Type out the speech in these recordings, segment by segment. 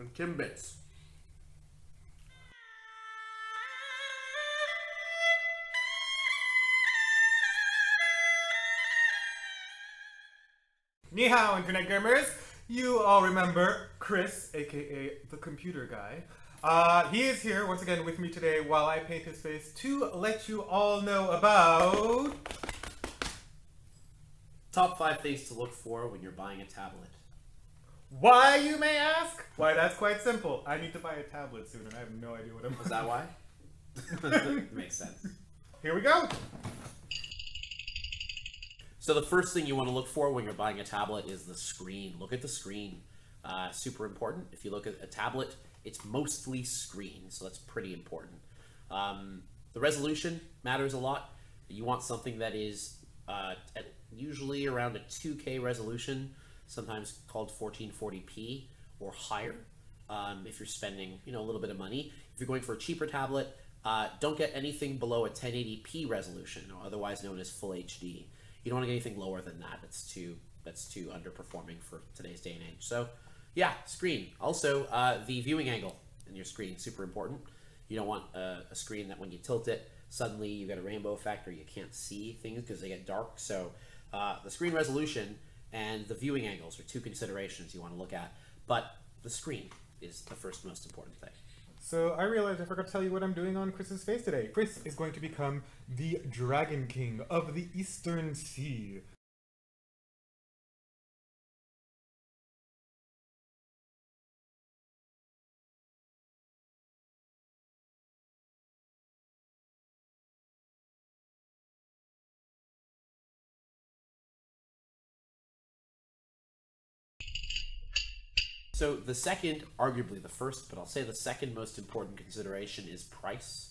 and Timbits. Ni hao, Internet Gamers! You all remember Chris, aka the computer guy. He is here once again with me today while I paint his face to let you all know about... Top 5 things to look for when you're buying a tablet. Why, you may ask? Why, that's quite simple. I need to buy a tablet soon and I have no idea what I'm... Is that why? Makes sense. Here we go! So the first thing you want to look for when you're buying a tablet is the screen. Look at the screen. Super important. If you look at a tablet, it's mostly screen, so that's pretty important. The resolution matters a lot. You want something that is at usually around a 2K resolution, sometimes called 1440p or higher. If you're spending, a little bit of money. If you're going for a cheaper tablet, don't get anything below a 1080p resolution, or otherwise known as Full HD. You don't want to get anything lower than that. That's too underperforming for today's day and age. So, yeah, screen. Also, the viewing angle in your screen, super important. You don't want a screen that when you tilt it, suddenly you get a rainbow effect or you can't see things because they get dark. So, the screen resolution and the viewing angles are two considerations you want to look at. But the screen is the first most important thing. So I realized I forgot to tell you what I'm doing on Chris's face today. Chris is going to become the Dragon King of the Eastern Sea. So the second, arguably the first, but I'll say the second most important consideration is price.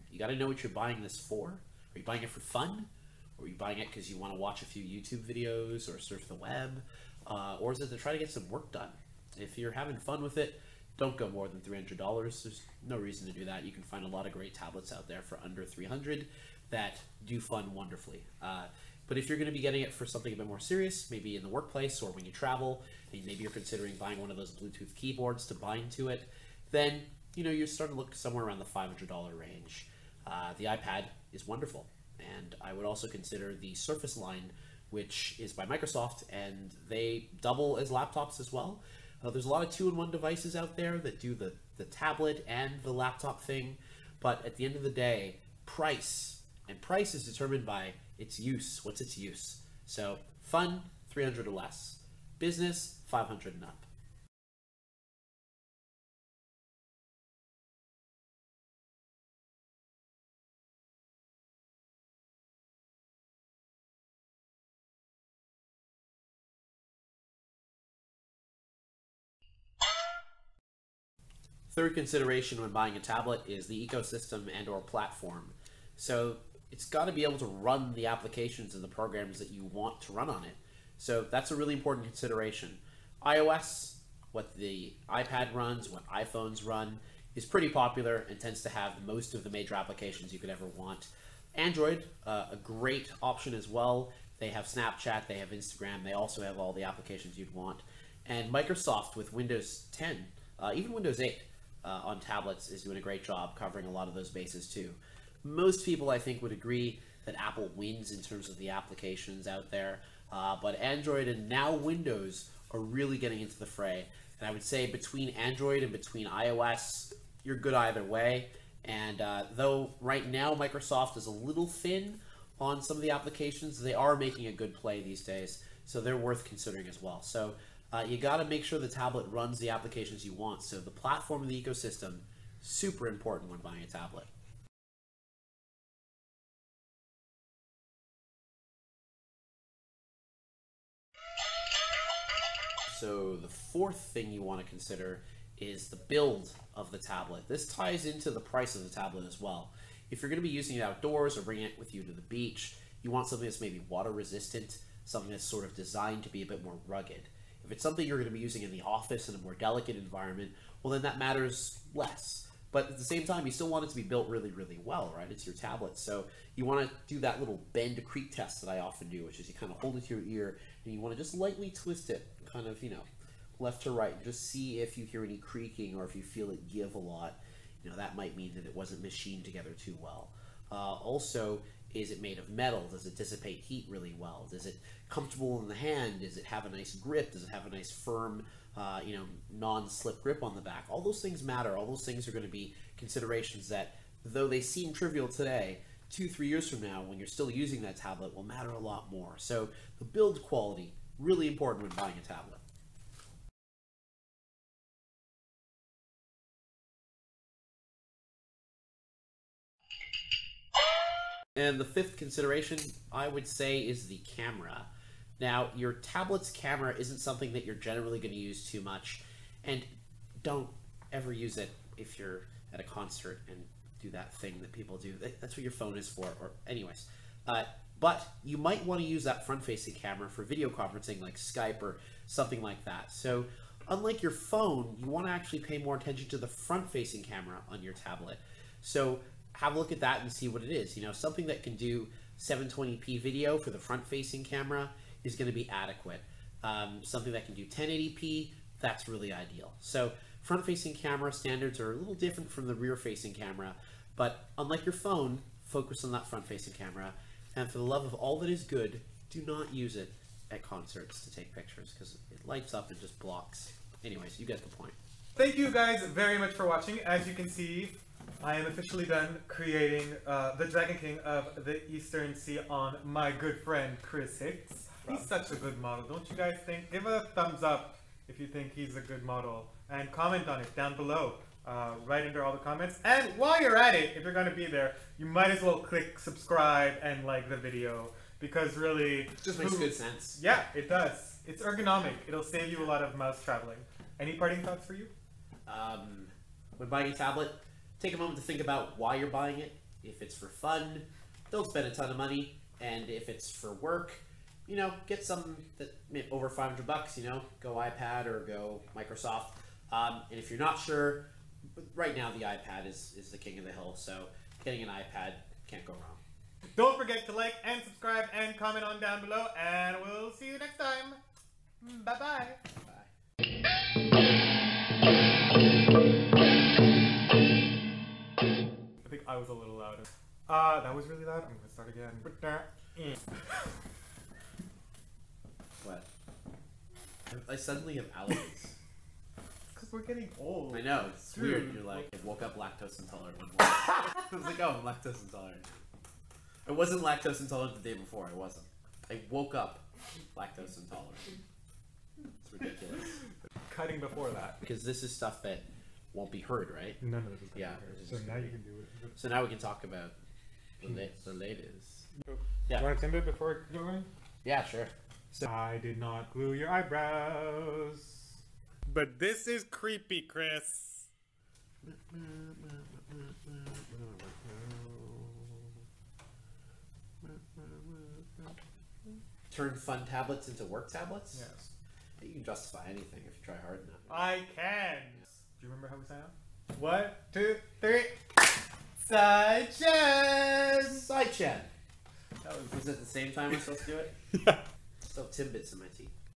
You got to know what you're buying this for. Are you buying it for fun? Or are you buying it because you want to watch a few YouTube videos or surf the web? Or is it to try to get some work done? If you're having fun with it, don't go more than $300. There's no reason to do that. You can find a lot of great tablets out there for under $300 that do fun wonderfully. But if you're going to be getting it for something a bit more serious, maybe in the workplace or when you travel, and maybe you're considering buying one of those Bluetooth keyboards to bind to it, then you're starting to look somewhere around the $500 range. The iPad is wonderful, and I would also consider the Surface line, which is by Microsoft, and they double as laptops as well. There's a lot of two-in-one devices out there that do the tablet and the laptop thing, but at the end of the day, price is determined by its use. What's its use? So fun, 300 or less. Business, 500 and up. Third consideration when buying a tablet is the ecosystem and or platform. So it's got to be able to run the applications and the programs that you want to run on it. So that's a really important consideration. iOS, what the iPad runs, what iPhones run, is pretty popular and tends to have most of the major applications you could ever want. Android, a great option as well. They have Snapchat, they have Instagram, they also have all the applications you'd want. And Microsoft with Windows 10, even Windows 8 on tablets is doing a great job covering a lot of those bases too. Most people, I think, would agree that Apple wins in terms of the applications out there, but Android and now Windows are really getting into the fray. And I would say between Android and between iOS, you're good either way. And though right now Microsoft is a little thin on some of the applications, they are making a good play these days, so they're worth considering as well. So you got to make sure the tablet runs the applications you want. So the platform and the ecosystem, super important when buying a tablet. So the fourth thing you want to consider is the build of the tablet. This ties into the price of the tablet as well. If you're going to be using it outdoors or bringing it with you to the beach, you want something that's maybe water resistant, something that's sort of designed to be a bit more rugged. If it's something you're going to be using in the office in a more delicate environment, well then that matters less. But at the same time, you still want it to be built really, really well, right? It's your tablet. So you want to do that little bend to creak test that I often do, which is you kind of hold it to your ear and you want to just lightly twist it, kind of, left to right. Just see if you hear any creaking or if you feel it give a lot. You know, that might mean that it wasn't machined together too well. Also, is it made of metal? Does it dissipate heat really well? Is it comfortable in the hand? Does it have a nice grip? Does it have a nice firm, non-slip grip on the back? All those things matter. All those things are going to be considerations that, though they seem trivial today, 2-3 years from now, when you're still using that tablet, will matter a lot more. So the build quality, really important when buying a tablet. And the fifth consideration, I would say, is the camera. Now, your tablet's camera isn't something that you're generally going to use too much, and don't ever use it if you're at a concert and do that thing that people do. That's what your phone is for, or anyways. But you might want to use that front-facing camera for video conferencing like Skype or something like that. So unlike your phone, you want to actually pay more attention to the front-facing camera on your tablet. So have a look at that and see what it is. You know, something that can do 720p video for the front-facing camera is going to be adequate. Something that can do 1080p, that's really ideal. So front-facing camera standards are a little different from the rear-facing camera, but unlike your phone, focus on that front-facing camera. And for the love of all that is good, do not use it at concerts to take pictures because it lights up and just blocks. Anyways, you get the point. Thank you guys very much for watching. As you can see, I am officially done creating the Dragon King of the Eastern Sea on my good friend Chris Hicks. He's such a good model, don't you guys think? Give a thumbs up if you think he's a good model, and comment on it down below. Right under all the comments. And while you're at it, if you're going to be there, you might as well click subscribe and like the video, because really... It just makes good sense. Yeah, it does. It's ergonomic. It'll save you a lot of mouse traveling. Any parting thoughts for you? When buying a tablet, take a moment to think about why you're buying it. If it's for fun, don't spend a ton of money. And if it's for work, you know, get some that over $500, you know, go iPad or go Microsoft. And if you're not sure, right now the iPad is the king of the hill, so getting an iPad can't go wrong. Don't forget to like and subscribe and comment on down below, and we'll see you next time. Bye-bye. Bye. I think I was a little louder. That was really loud. I'm gonna start again. What? I suddenly have allergies. Because we're getting old. I know, it's weird. You're like, I woke up lactose intolerant one morning. I was like, oh, I'm lactose intolerant. I wasn't lactose intolerant the day before. I wasn't. I woke up lactose intolerant. It's ridiculous. Cutting before that. Because this is stuff that won't be heard, right? None of this is Yeah. so now you can do it. So now we can talk about the latest. Yeah. You want to end it before going? Yeah, sure. So I did not glue your eyebrows. But this is creepy, Chris. turn fun tablets into work tablets? Yes. You can justify anything if you try hard enough. I can. Do you remember how we sign off? 1, 2, 3. Side Chen! Side Chen! Was it the same time we're supposed to do it? Yeah. Still have Timbits in my teeth.